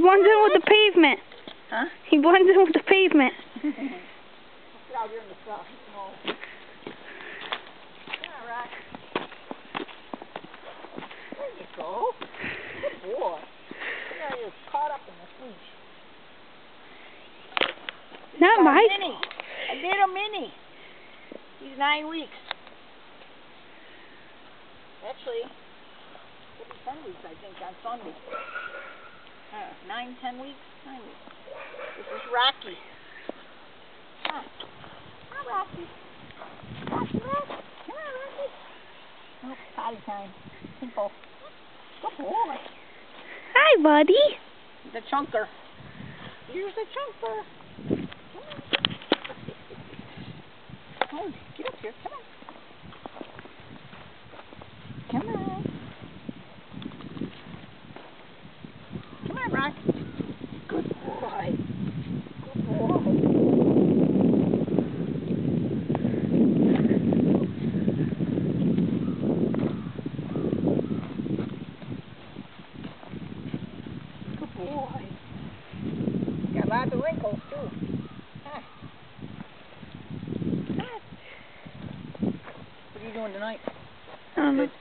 blends in with the pavement. Huh? He blends in with the pavement. Get out here in the sun. No. Yeah, right. There you go. Good boy. Yeah, you're caught up in the swoosh. Not my. Mini. A little mini. He's 9 weeks. Actually, it'll be 10 weeks, I think, on Sunday. 9, 10 weeks? 9 weeks. This is Rocky. Hi, Rocky. Rocky, Rocky. Come on, Rocky. Oh, potty time. Simple. Good boy. Hi, buddy. The chunker. Here's the chunker. Come on. Get up here. Come on. Come on. Come on, Rock. Good boy. Good boy. Good boy. Got lots of wrinkles, too. Huh. Huh. What are you doing tonight? I don't know. Good.